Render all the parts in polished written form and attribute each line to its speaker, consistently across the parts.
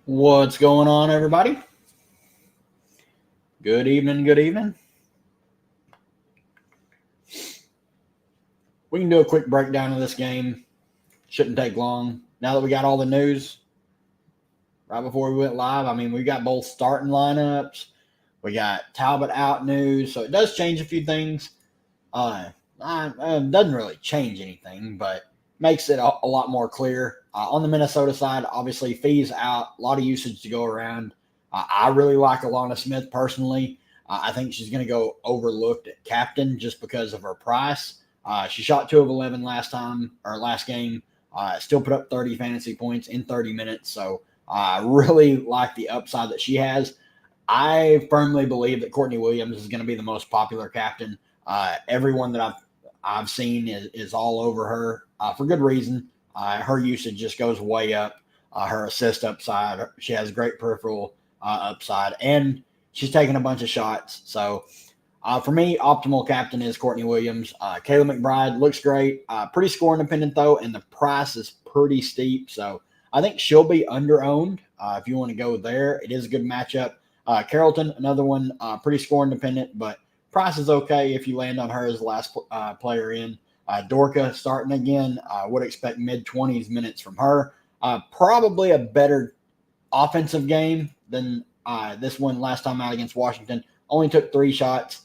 Speaker 1: What's going on, everybody? Good evening, good evening. We can do a quick breakdown of this game. Shouldn't take long. Now that we got all the news right before we went live, we got both starting lineups. We got Talbot out news, so it does change a few things. Doesn't really change anything, but makes it a lot more clear. On the Minnesota side, obviously, Fee's out, a lot of usage to go around. I really like Alana Smith personally. I think she's going to go overlooked at captain just because of her price. She shot 2 of 11 last game. Still put up 30 fantasy points in 30 minutes. So I really like the upside that she has. I firmly believe that Courtney Williams is going to be the most popular captain. Everyone that I've seen is all over her for good reason. Her usage just goes way up. Her assist upside, she has great peripheral upside, and she's taking a bunch of shots. So for me, optimal captain is Courtney Williams. Kayla McBride looks great. Pretty score independent, though, and the price is pretty steep. So I think she'll be under-owned if you want to go there. It is a good matchup. Carrollton, another one, pretty score independent, but price is okay if you land on her as the last player in. Dorka starting again. Would expect mid-20s minutes from her. Probably a better offensive game than this one last time out against Washington. Only took 3 shots.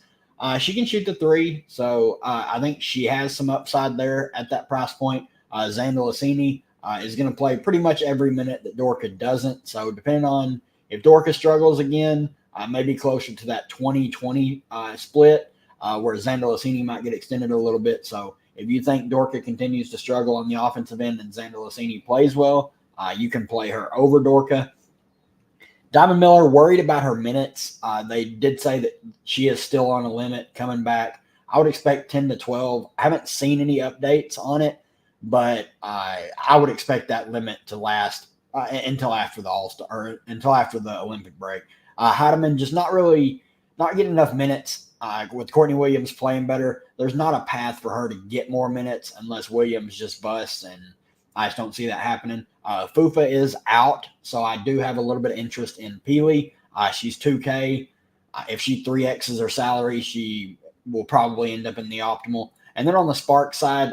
Speaker 1: She can shoot the 3, so I think she has some upside there at that price point. Xander Lassini is going to play pretty much every minute that Dorka doesn't. So depending on if Dorka struggles again, maybe closer to that 20-20 split, where Xander Lassini might get extended a little bit. So if you think Dorka continues to struggle on the offensive end and Xander Lassini plays well, you can play her over Dorka. Diamond Miller, worried about her minutes. They did say that she is still on a limit coming back. I would expect 10 to 12. I haven't seen any updates on it, but I would expect that limit to last until after the All-Star or until after the Olympic break. Heidemann just not getting enough minutes. With Courtney Williams playing better, there's not a path for her to get more minutes unless Williams just busts, and I just don't see that happening. Fufa is out, so I do have a little bit of interest in Peely. She's 2K. If she 3Xs her salary, she will probably end up in the optimal. And then on the Spark side,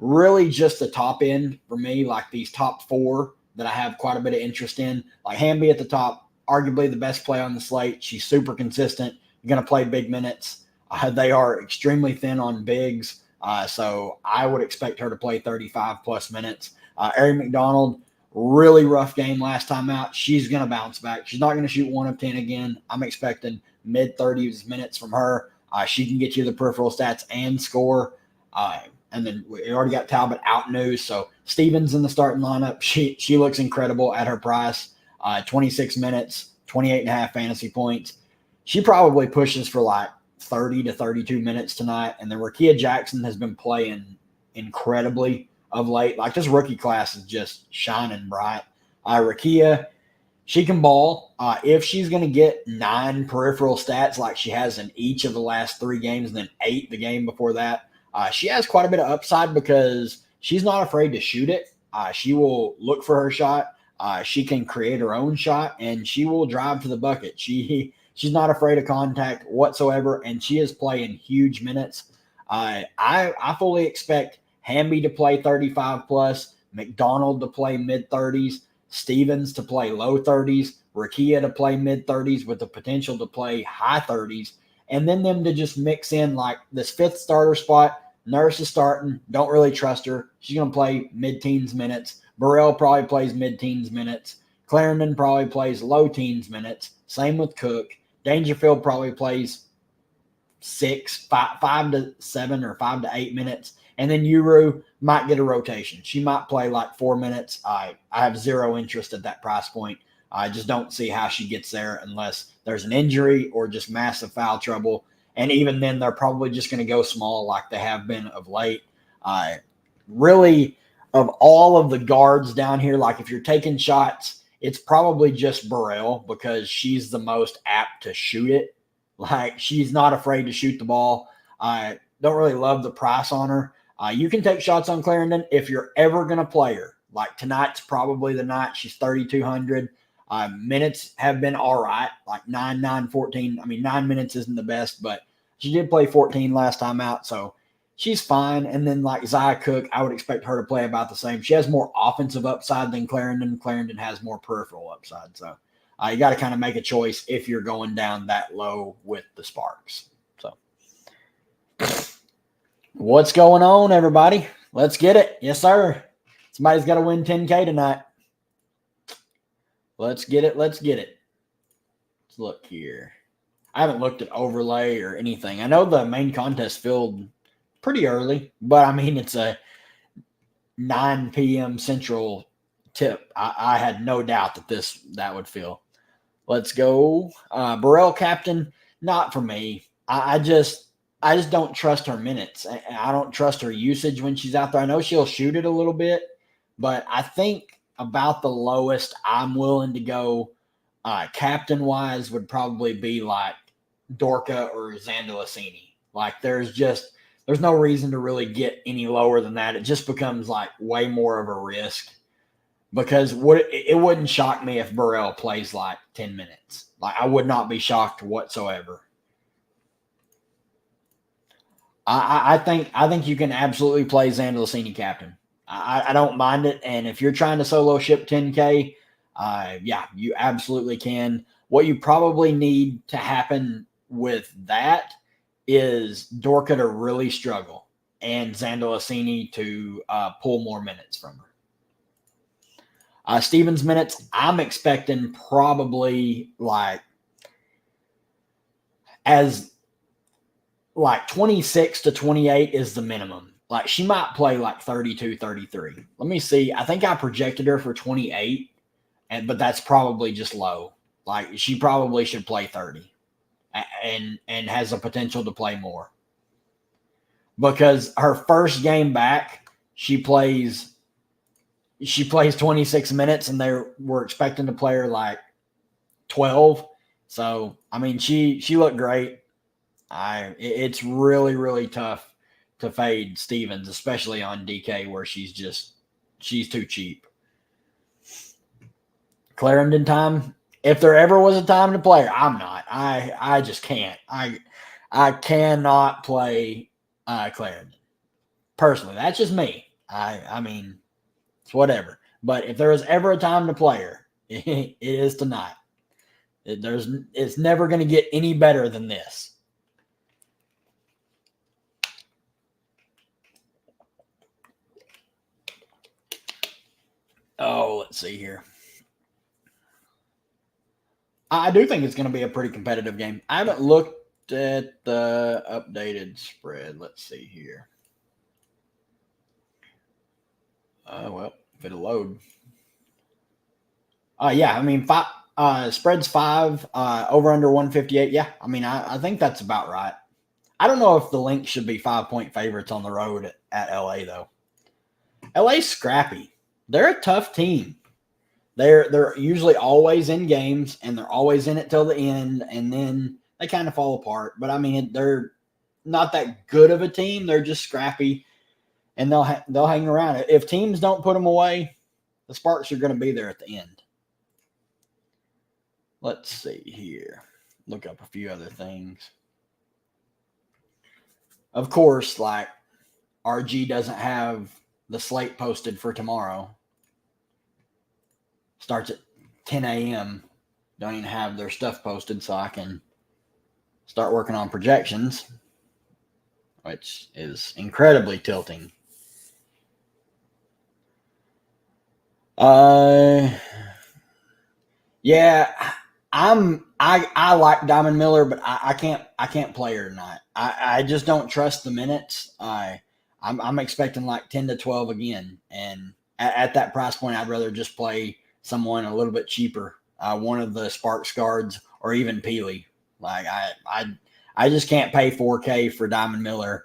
Speaker 1: really just the top end for me, like these top 4 that I have quite a bit of interest in. Like Wnba at the top, arguably the best play on the slate. She's super consistent. Going to play big minutes. They are extremely thin on bigs, so I would expect her to play 35-plus minutes. Ari McDonald, really rough game last time out. She's going to bounce back. She's not going to shoot 1 of 10 again. I'm expecting mid-30s minutes from her. She can get you the peripheral stats and score. And then we already got Talbot out news, so Stevens in the starting lineup. She looks incredible at her price. 26 minutes, 28.5 fantasy points. She probably pushes for like 30 to 32 minutes tonight. And then Rakia Jackson has been playing incredibly of late. Like this rookie class is just shining bright. Rakia, she can ball. If she's going to get 9 peripheral stats like she has in each of the last 3 games and then 8 the game before that, she has quite a bit of upside because she's not afraid to shoot it. She will look for her shot. She can create her own shot, and she will drive to the bucket. She's not afraid of contact whatsoever, and she is playing huge minutes. I fully expect Wnba to play 35-plus, McDonald to play mid-30s, Stevens to play low 30s, Rakia to play mid-30s with the potential to play high 30s, and then them to just mix in like this 5th starter spot. Nurse is starting. Don't really trust her. She's going to play mid-teens minutes. Burrell probably plays mid-teens minutes. Clarendon probably plays low teens minutes. Same with Cook. Dangerfield probably plays 5 to 7 or 5 to 8 minutes. And then Uru might get a rotation. She might play like 4 minutes. I have zero interest at that price point. I just don't see how she gets there unless there's an injury or just massive foul trouble. And even then, they're probably just going to go small like they have been of late. Really, of all of the guards down here, like if you're taking shots, it's probably just Burrell because she's the most apt to shoot it. Like, she's not afraid to shoot the ball. I don't really love the price on her. You can take shots on Clarendon if you're ever going to play her. Like, tonight's probably the night. She's 3,200. Minutes have been all right, like 9, 9, 14. I mean, 9 minutes isn't the best, but she did play 14 last time out, so she's fine. And then like Zia Cook, I would expect her to play about the same. She has more offensive upside than Clarendon. Clarendon has more peripheral upside. So you got to kind of make a choice if you're going down that low with the Sparks. So what's going on, everybody? Let's get it. Yes, sir. Somebody's got to win 10K tonight. Let's get it. Let's get it. Let's look here. I haven't looked at overlay or anything. I know the main contest filled pretty early, but I mean, it's a 9 p.m. Central tip. I had no doubt that would fill. Let's go. Burrell captain, not for me. I just don't trust her minutes. I don't trust her usage when she's out there. I know she'll shoot it a little bit, but I think about the lowest I'm willing to go captain-wise would probably be like Dorka or Zandalasini. Like there's no reason to really get any lower than that. It just becomes like way more of a risk because it wouldn't shock me if Burrell plays like 10 minutes. Like I would not be shocked whatsoever. I think you can absolutely play Zandalasini captain. I don't mind it. And if you're trying to solo ship 10K, yeah, you absolutely can. What you probably need to happen with that is Dorka to really struggle and Zandalasini to pull more minutes from her. Stevens minutes, I'm expecting probably like 26 to 28 is the minimum. Like she might play like 32, 33. Let me see. I think I projected her for 28, but that's probably just low. Like she probably should play 30 and has the potential to play more. Because her first game back, she plays 26 minutes and they were expecting to play her like 12. So, I mean, she looked great. It's really, really tough to fade Stevens, especially on DK where she's too cheap. Clarendon time. If there ever was a time to play her, I'm not. I just can't. I cannot play Clarendon. Personally, that's just me. I mean, it's whatever. But if there was ever a time to play her, it is tonight. It's never going to get any better than this. Oh, let's see here. I do think it's going to be a pretty competitive game. I haven't looked at the updated spread. Let's see here. Well, if it'll load. Yeah, I mean, spread's 5, over under 158. Yeah, I mean, I think that's about right. I don't know if the Lynx should be 5-point favorites on the road at LA, though. LA's scrappy. They're a tough team. They're usually always in games, and they're always in it till the end, and then they kind of fall apart. But, I mean, they're not that good of a team. They're just scrappy, and they'll hang around. If teams don't put them away, the Sparks are going to be there at the end. Let's see here. Look up a few other things. Of course, like RG doesn't have the slate posted for tomorrow. Starts at 10 a.m. Don't even have their stuff posted so I can start working on projections, which is incredibly tilting. Yeah, I like Diamond Miller, but I can't play her tonight. I just don't trust the minutes. I'm expecting like 10 to 12 again, and at that price point, I'd rather just play someone a little bit cheaper, one of the Sparks guards or even Peely. Like I just can't pay 4K for Diamond Miller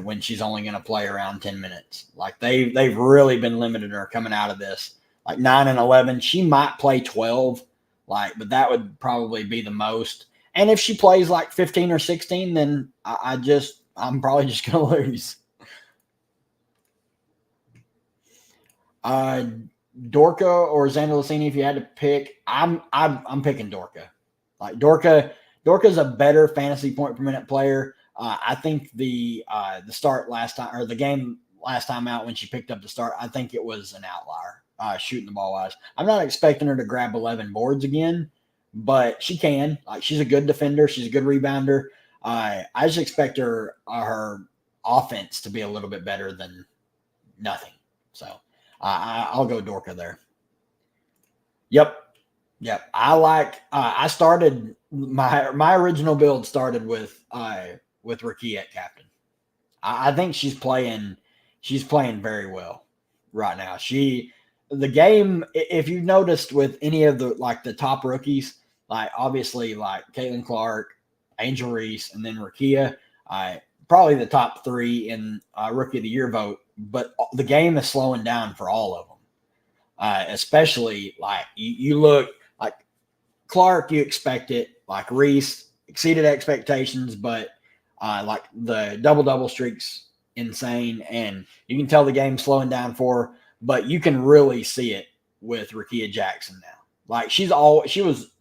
Speaker 1: when she's only going to play around 10 minutes. Like they've really been limiting her coming out of this. Like 9 and 11, she might play 12, but that would probably be the most. And if she plays like 15 or 16, then I'm probably just going to lose. Dorka or Zandalicini, if you had to pick, I'm picking Dorka. Like Dorka's a better fantasy point per minute player. I think the start last time, or the game last time out when she picked up the start, I think it was an outlier shooting the ball wise. I'm not expecting her to grab 11 boards again, but she can. Like, she's a good defender. She's a good rebounder. I just expect her offense to be a little bit better than nothing. So I'll go Dorka there. Yep. I started my original build started with Rakia at captain. I think she's playing very well right now. The game, if you've noticed with any of the top rookies, like obviously like Caitlin Clark, Angel Reese, and then Rakia, probably the top three in Rookie of the Year vote. But the game is slowing down for all of them, especially like you look like Clark, you expect it. Like Reese exceeded expectations, but like the double streaks insane, and you can tell the game's slowing down for her, but you can really see it with Rakia Jackson now. Like she was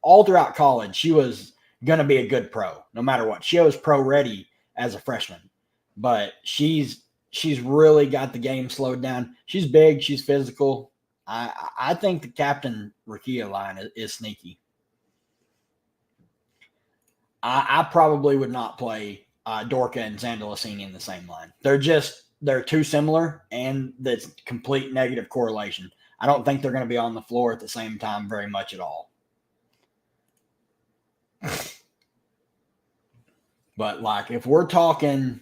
Speaker 1: all throughout college, she was going to be a good pro no matter what. She was pro ready as a freshman, but she's really got the game slowed down. She's big, she's physical. I think the captain Rakia line is sneaky. I probably would not play Dorka and Zandalicini in the same line. They're too similar, and that's complete negative correlation. I don't think they're going to be on the floor at the same time very much at all. But like if we're talking,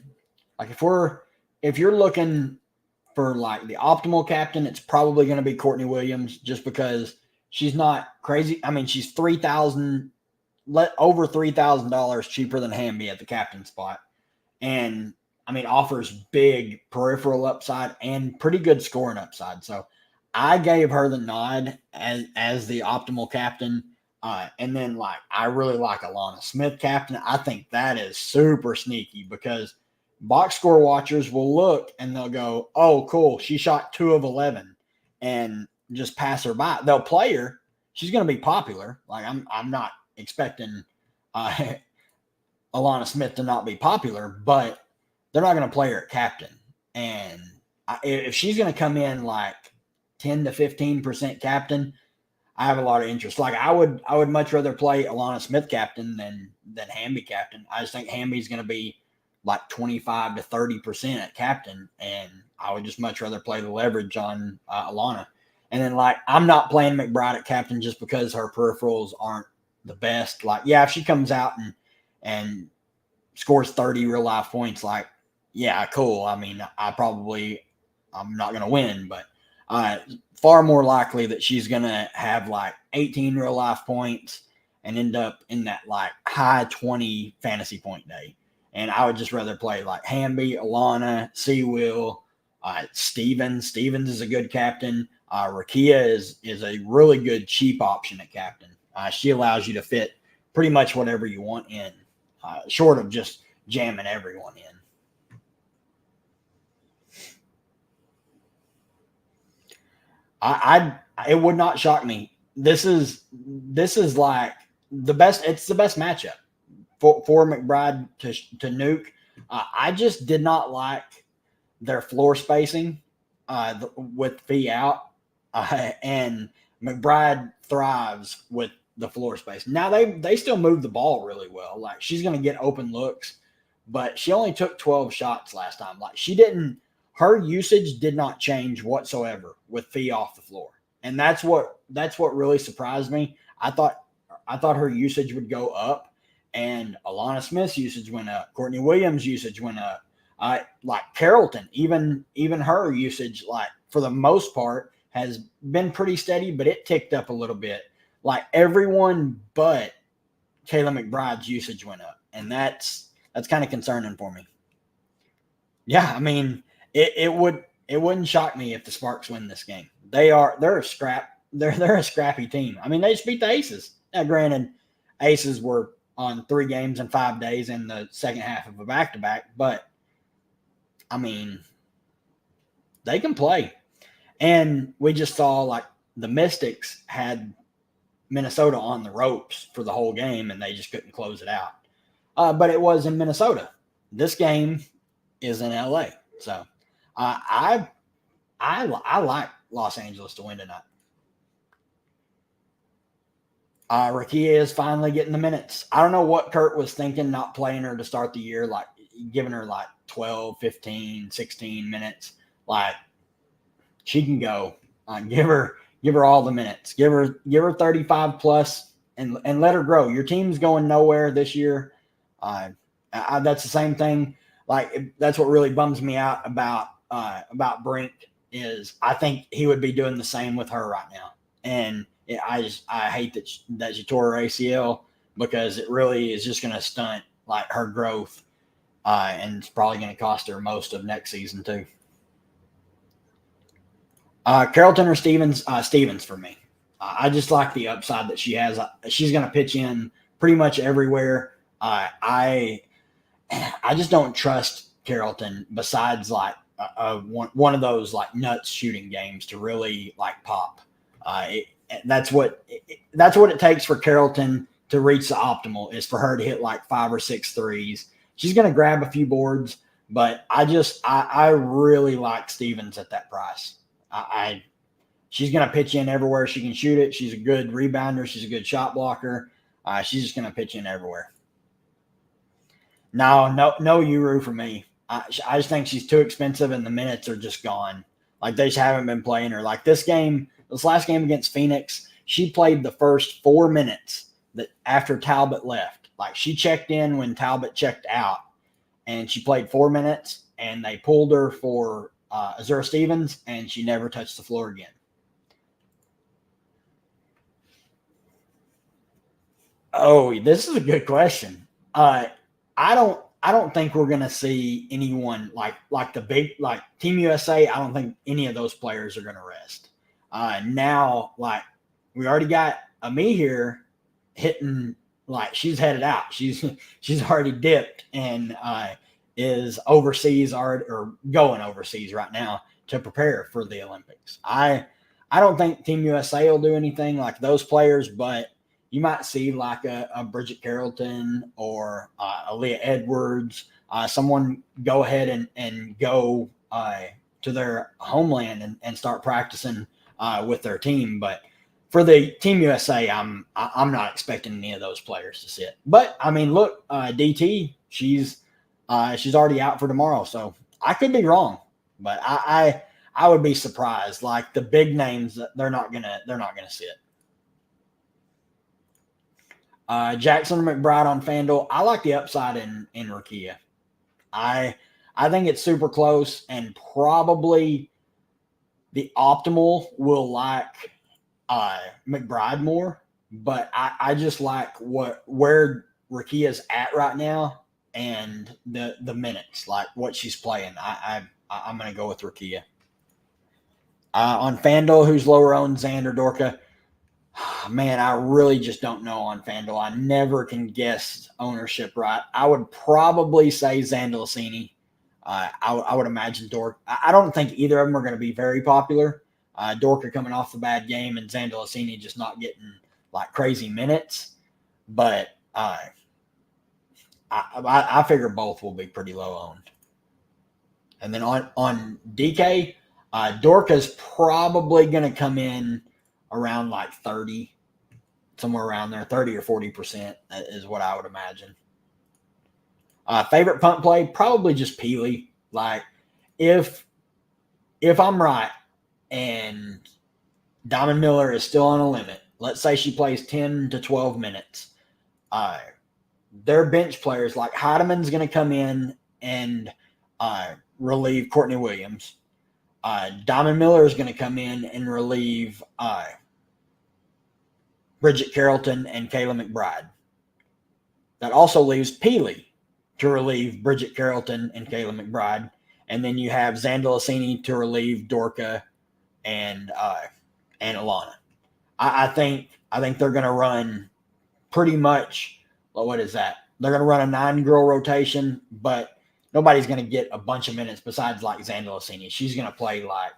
Speaker 1: like if you're looking for like the optimal captain, it's probably going to be Courtney Williams, just because she's not crazy. I mean, she's over $3,000 cheaper than Wnba at the captain spot, and I mean offers big peripheral upside and pretty good scoring upside. So I gave her the nod as the optimal captain. And then like I really like Alana Smith captain. I think that is super sneaky, because box score watchers will look and they'll go, "Oh, cool, she shot 2 of 11," and just pass her by. They'll play her. She's going to be popular. Like I'm not expecting Alana Smith to not be popular, but they're not going to play her at captain. And if she's going to come in like 10 to 15% captain, I have a lot of interest. Like I would much rather play Alana Smith captain than Wnba captain. I just think Wnba's going to be like 25 to 30% at captain, and I would just much rather play the leverage on Alana. And then like I'm not playing McBride at captain just because her peripherals aren't the best. Like yeah, if she comes out and scores 30 real life points, like yeah, cool. I mean, I'm not going to win, but far more likely that she's going to have like 18 real life points and end up in that like high 20 fantasy point day. And I would just rather play like Wnba, Alana, Seawill, Stevens. Stevens is a good captain. Rakia is a really good cheap option at captain. She allows you to fit pretty much whatever you want in, short of just jamming everyone in. It would not shock me. This is like the best. It's the best matchup for McBride to nuke. I just did not like their floor spacing with Fee out, and McBride thrives with the floor space. Now they still move the ball really well. Like she's going to get open looks, but she only took 12 shots last time. Like her usage did not change whatsoever with Fee off the floor. And that's what really surprised me. I thought her usage would go up, and Alana Smith's usage went up. Courtney Williams' usage went up. Like Carrollton, even her usage, like for the most part, has been pretty steady, but it ticked up a little bit. Like everyone but Kayla McBride's usage went up, and that's kind of concerning for me. Yeah, I mean, it wouldn't shock me if the Sparks win this game. They're a scrappy team. I mean, they just beat the Aces. Now, granted, Aces were on 3 games in 5 days in the second half of a back-to-back, but I mean, they can play. And we just saw like the Mystics had Minnesota on the ropes for the whole game, and they just couldn't close it out. But it was in Minnesota. This game is in LA, so I like Los Angeles to win tonight. Rakia is finally getting the minutes. I don't know what Kurt was thinking, not playing her to start the year, like giving her like 12, 15, 16 minutes. Like she can go. Give her all the minutes. Give her 35 plus and let her grow. Your team's going nowhere this year. That's the same thing. Like that's what really bums me out about Brink is I think he would be doing the same with her right now. And I hate that she tore her ACL because it really is just going to stunt like her growth, and it's probably going to cost her most of next season too. Carrollton or Stevens? Stevens for me. I just like the upside that she has. She's going to pitch in pretty much everywhere. I just don't trust Carrollton besides like one of those like nuts shooting games to really like pop. That's what it takes for Carrollton to reach the optimal is for her to hit like 5 or 6 threes. She's going to grab a few boards, but I really like Stevens at that price. She's going to pitch in everywhere she can shoot it. She's a good rebounder. She's a good shot blocker. She's just going to pitch in everywhere. No Uru for me. I just think she's too expensive and the minutes are just gone. Like they just haven't been playing her. Like this last game against Phoenix, she played the first 4 minutes that after Talbot left. Like she checked in when Talbot checked out, and she played 4 minutes, and they pulled her for Azura Stevens, and she never touched the floor again. Oh, this is a good question. I don't think we're gonna see anyone like the big like Team USA. I don't think any of those players are gonna rest. Now, like we already got Ami here hitting, like she's headed out. She's already dipped and is overseas or going overseas right now to prepare for the Olympics. I don't think Team USA will do anything like those players, but you might see like a Bridget Carrollton or Aaliyah Edwards, someone go ahead and go to their homeland and start practicing with their team. But for the Team USA, I'm not expecting any of those players to sit. But I mean, look, DT, she's already out for tomorrow, so I could be wrong, but I would be surprised. Like the big names, they're not gonna sit. Jackson or McBride on FanDuel. I like the upside in Rakia. I think it's super close, and probably the optimal will like McBride more. But I just like where Rakia's at right now and the minutes, like what she's playing. I'm gonna go with Rakia. On FanDuel, who's lower owned, Xander Dorka? Man, I really just don't know on FanDuel. I never can guess ownership right. I would probably say Zandalasini. I would imagine Dorka. I don't think either of them are going to be very popular. Dorka coming off the bad game and Zandalasini just not getting like crazy minutes. But I figure both will be pretty low owned. And then on DK, Dorka's probably going to come in around like 30, somewhere around there, 30 or 40% is what I would imagine. Favorite punt play, probably just Peely. Like if I'm right and Diamond Miller is still on a limit, let's say she plays 10 to 12 minutes, their bench players like Heideman's going to come in and relieve Courtney Williams. Diamond Miller is going to come in and relieve Bridget Carrollton and Kayla McBride. That also leaves Peely to relieve Bridget Carrollton and Kayla McBride. And then you have Zandalasini to relieve Dorka and Alana. I think they're going to run pretty much, well, what is that? They're going to run a 9-girl rotation, but nobody's going to get a bunch of minutes besides like Zandalasini. She's going to play like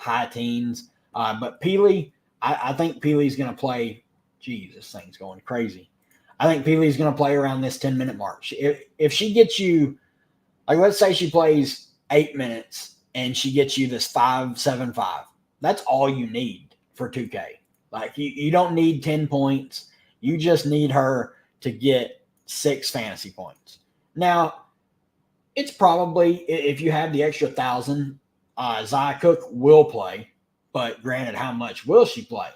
Speaker 1: high teens. But Peely, I think Peely's going to play. Geez, this thing's going crazy. I think Peely's going to play around this 10-minute mark. If she gets you, like, let's say she plays 8 minutes and she gets you this 5-7-5, that's all you need for 2K. Like, you don't need 10 points. You just need her to get 6 fantasy points. Now, it's probably, if you have the extra 1,000, Zia Cook will play. But granted, how much will she play?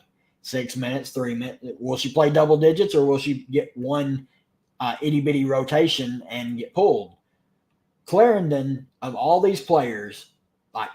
Speaker 1: 6 minutes, 3 minutes? Will she play double digits, or will she get one itty-bitty rotation and get pulled? Clarendon, of all these players, like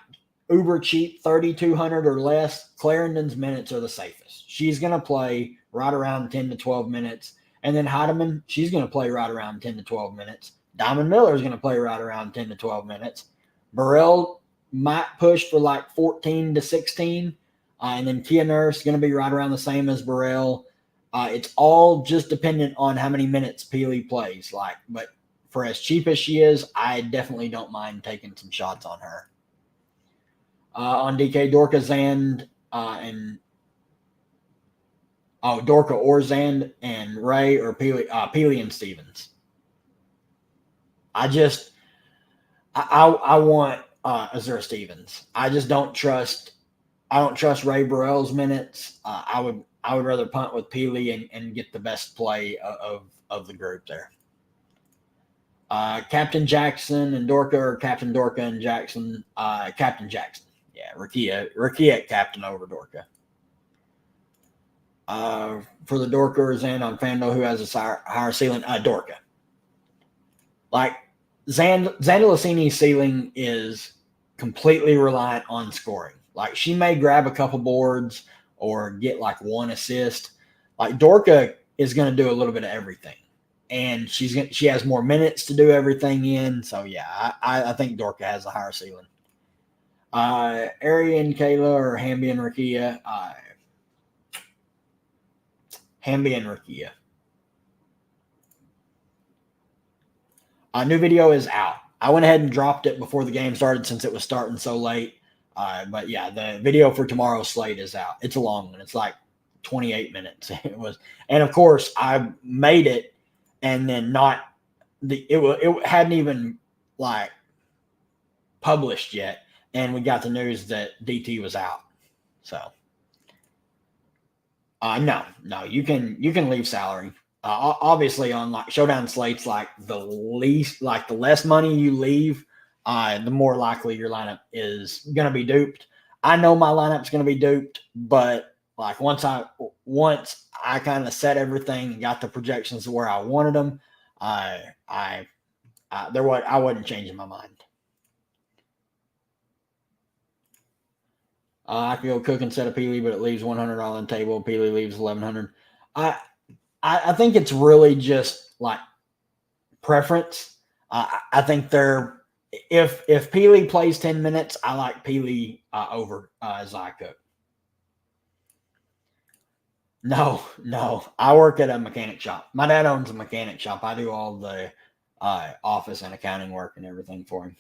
Speaker 1: uber cheap, 3,200 or less, Clarendon's minutes are the safest. She's going to play right around 10 to 12 minutes. And then Heidemann, she's going to play right around 10 to 12 minutes. Diamond Miller is going to play right around 10 to 12 minutes. Burrell might push for like 14 to 16. And then Kia Nurse is going to be right around the same as Burrell. It's all just dependent on how many minutes Peely plays. But for as cheap as she is, I definitely don't mind taking some shots on her. On DK, Dorka, Zand, Dorka or Zand and Ray, or Peely and Stevens. I want Azura Stevens. I just don't trust. I don't trust Ray Burrell's minutes. I would rather punt with Peely and get the best play of the group there. Captain Jackson and Dorka, or Captain Dorka and Jackson. Captain Jackson. Yeah, Rakia at captain over Dorka. For the Dorkers and on FanDuel, who has a higher ceiling? Dorka. Like, Zandalasini's ceiling is completely reliant on scoring. Like, she may grab a couple boards or get like one assist. Like, Dorka is going to do a little bit of everything, and she has more minutes to do everything in. So yeah, I think Dorka has a higher ceiling. Ari and Kayla, or Hamby and Rakia. Hamby and Rakia. New video is out. I went ahead and dropped it before the game started since it was starting so late. But yeah, the video for tomorrow's slate is out. It's a long one. It's like 28 minutes. It was, and of course I made it, and then it hadn't even like published yet, and we got the news that DT was out. So no, you can leave salary. Obviously, on like showdown slates, like the less money you leave, the more likely your lineup is going to be duped. I know my lineup's going to be duped, but like once I kind of set everything and got the projections to where I wanted them, I wasn't changing my mind. I could go Cook instead of Peely, but it leaves $100 on the table. Peely leaves $1,100. I think it's really just like preference. I think if Peely plays 10 minutes, I like Peely over Zia Cook. No. I work at a mechanic shop. My dad owns a mechanic shop. I do all the office and accounting work and everything for him.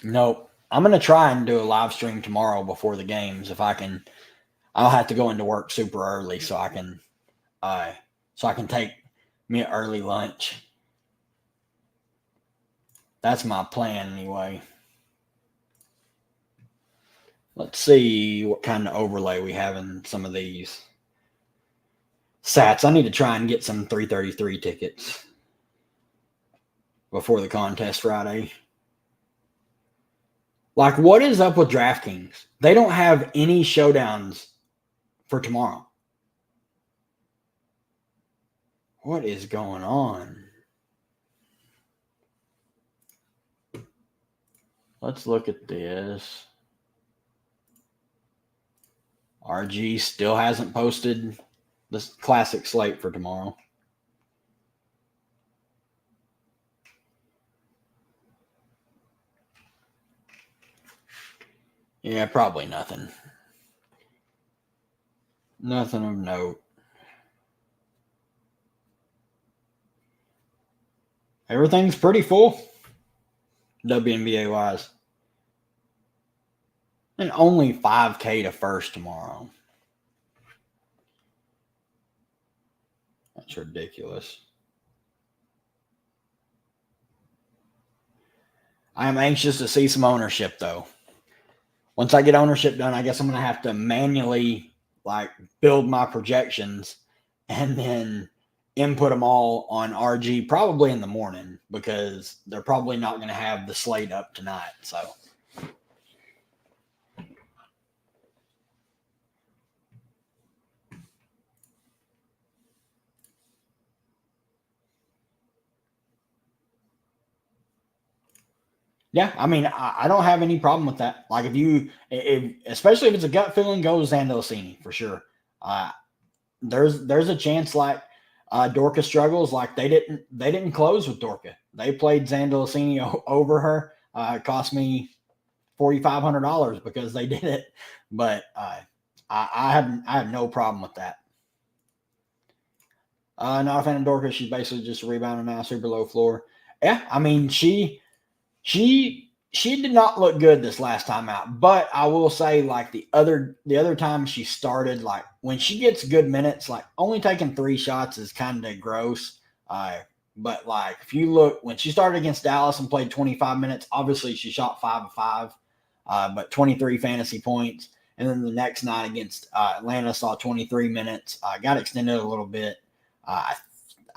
Speaker 1: Nope. I'm going to try and do a live stream tomorrow before the games. If I can, I'll have to go into work super early so I can take me an early lunch. That's my plan anyway. Let's see what kind of overlay we have in some of these sats. I need to try and get some 333 tickets before the contest Friday. Like, what is up with Draftkings? They don't have any showdowns for tomorrow. What is going on? Let's look at this. RG still hasn't posted this classic slate for tomorrow. Yeah, probably nothing. Nothing of note. Everything's pretty full. WNBA wise. And only 5K to first tomorrow. That's ridiculous. I am anxious to see some ownership, though. Once I get ownership done, I guess I'm going to have to manually build my projections and then input them all on RG probably in the morning because they're probably not going to have the slate up tonight. So. Yeah, I mean, I don't have any problem with that. Like, especially if it's a gut feeling, go Zandolosini for sure. There's a chance Dorka struggles. Like they didn't close with Dorka. They played Zandolosini over her. It cost me $4,500 because they did it. But I have no problem with that. Not a fan of Dorka. She's basically just a rebounder now, super low floor. Yeah, I mean she did not look good this last time out, but I will say the other time she started, when she gets good minutes, only taking 3 shots is kind of gross. But if you look when she started against Dallas and played 25 minutes, obviously she shot 5 of 5, but 23 fantasy points. And then the next night against Atlanta saw 23 minutes, got extended a little bit. I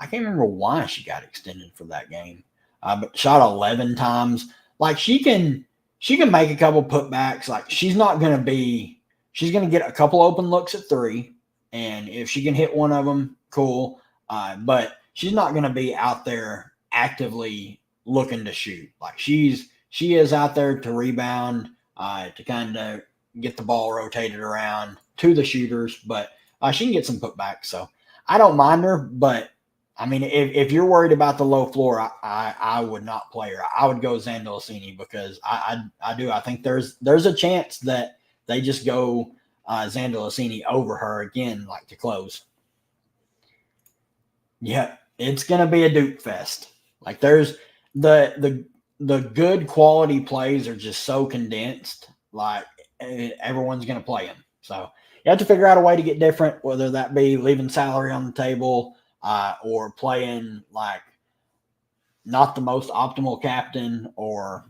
Speaker 1: can't remember why she got extended for that game, but shot 11 times. She can make a couple putbacks. She's going to get a couple open looks at 3. And if she can hit one of them, cool. But she's not going to be out there actively looking to shoot. She is out there to rebound, to kind of get the ball rotated around to the shooters, but she can get some putbacks. So I don't mind her, but I mean, if you're worried about the low floor, I would not play her. I would go Zandolosini because I think there's a chance that they just go Zandolosini over her again, to close. Yeah, it's gonna be a Duke fest. There's the good quality plays are just so condensed. Everyone's gonna play them. So you have to figure out a way to get different, whether that be leaving salary on the table. Or playing not the most optimal captain or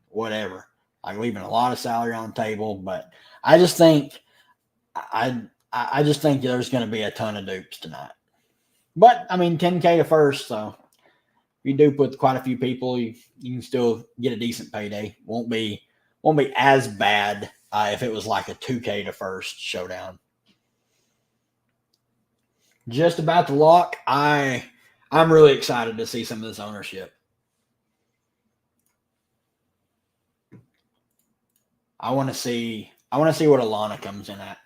Speaker 1: whatever, leaving a lot of salary on the table. But I just think there's going to be a ton of dupes tonight. But I mean, 10K to first, so if you dupe with quite a few people, you can still get a decent payday. Won't be as bad if it was a 2K to first showdown. Just about to lock. I'm really excited to see some of this ownership. I want to see what Alana comes in at.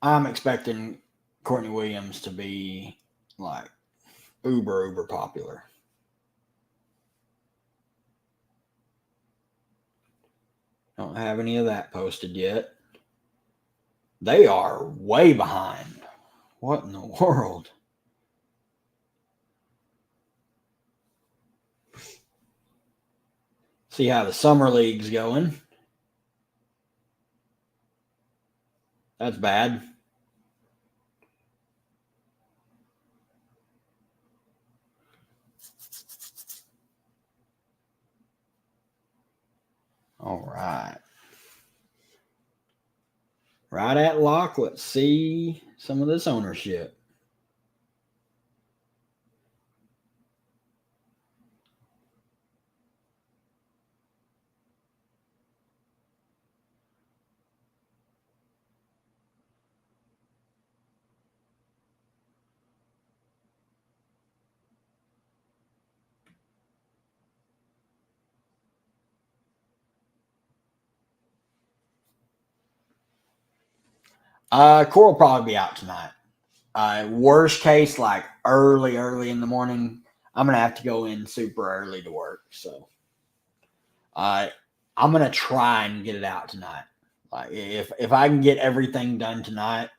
Speaker 1: I'm expecting Courtney Williams to be uber popular. Don't have any of that posted yet. They are way behind. What in the world? See how the summer league's going. That's bad. All right. Right at lock. Let's see some of this ownership. Core will probably be out tonight. Worst case, early in the morning, I'm gonna have to go in super early to work. So, I'm gonna try and get it out tonight. If I can get everything done tonight,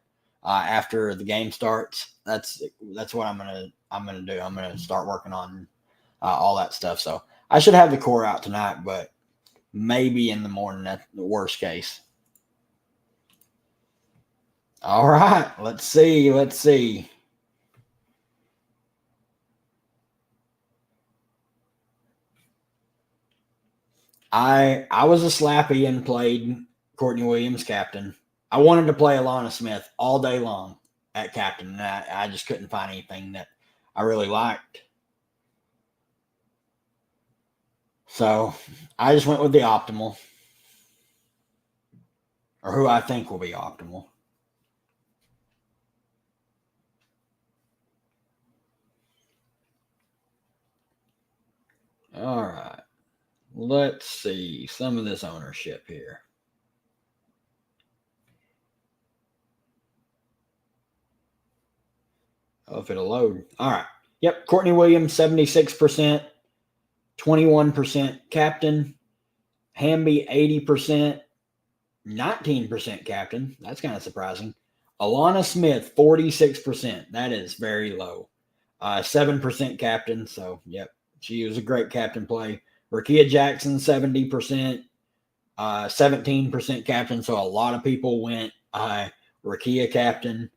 Speaker 1: after the game starts, what I'm gonna do. I'm gonna start working on all that stuff. So I should have the core out tonight, but maybe in the morning at the worst case. All right, let's see. I was a slappy and played Courtney Williams captain. I wanted to play Alana Smith all day long at captain, and I just couldn't find anything that I really liked. So I just went with the optimal, or who I think will be optimal. All right. Let's see some of this ownership here. Oh, if it'll load. All right. Yep. Courtney Williams, 76%, 21% captain. Wnba, 80%, 19% captain. That's kind of surprising. Alana Smith, 46%. That is very low. 7% captain. So, yep. She was a great captain play. Rakia Jackson, 70%, 17% captain. So a lot of people went Rakia captain.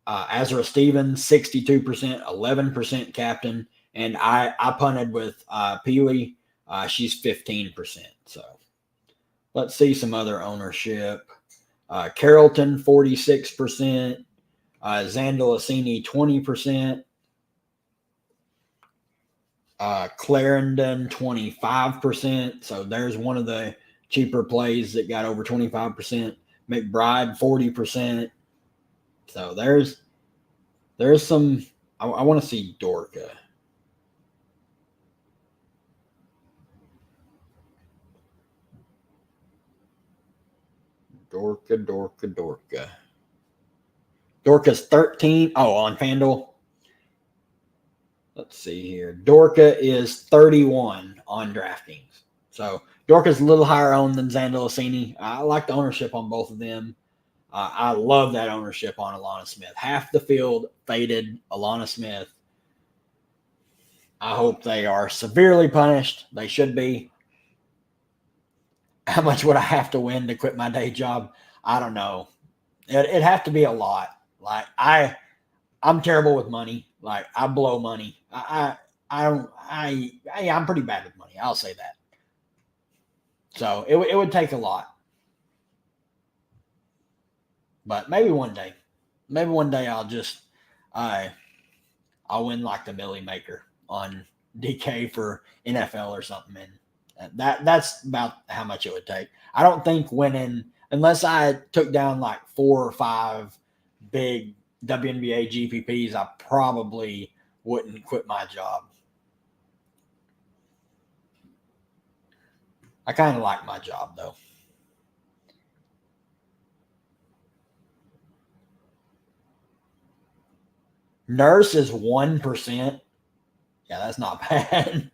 Speaker 1: Azra Stevens, 62%, 11% captain. And I punted with Peely. She's 15%. So let's see some other ownership. Carrollton, 46%. Zandalasini, 20%. Clarendon, 25%. So there's one of the cheaper plays that got over 25%. McBride, 40%. So there's some. I want to see Dorka. Dorka. Dorka's 13. Oh, on FanDuel. Let's see here. Dorka is 31 on DraftKings. So Dorka's a little higher owned than Zandalasini. I like the ownership on both of them. I love that ownership on Alana Smith. Half the field faded Alana Smith. I hope they are severely punished. They should be. How much would I have to win to quit my day job? I don't know. It'd have to be a lot. Like I'm terrible with money. Like I blow money. I'm pretty bad with money. I'll say that. So it would take a lot. But maybe one day. Maybe one day I'll just I'll win like the Millie Maker on DK for NFL or something. And that's about how much it would take. I don't think winning, unless I took down like 4 or 5 big WNBA GPPs, I probably wouldn't quit my job. I kind of like my job though. Nurse is 1%. Yeah, that's not bad.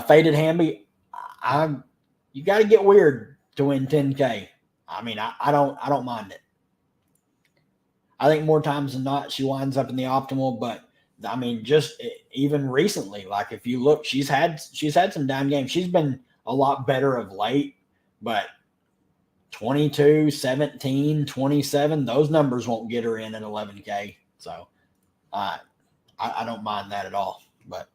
Speaker 1: Faded Hamby, you got to get weird to win 10K. I mean, I don't mind it. I think more times than not she winds up in the optimal, but I mean, just even recently, like if you look, she's had some down games. She's been a lot better of late, but 22, 17, 27, those numbers won't get her in at 11K. So I don't mind that at all. But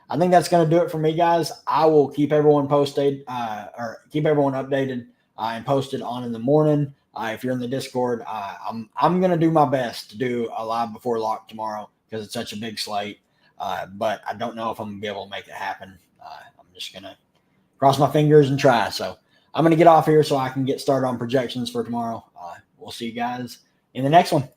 Speaker 1: I think that's going to do it for me, guys. I will keep everyone posted or keep everyone updated and posted on in the morning. If you're in the Discord, I'm going to do my best to do a live before lock tomorrow because it's such a big slate. But I don't know if I'm going to be able to make it happen. I'm just going to cross my fingers and try. So I'm going to get off here so I can get started on projections for tomorrow. We'll see you guys in the next one.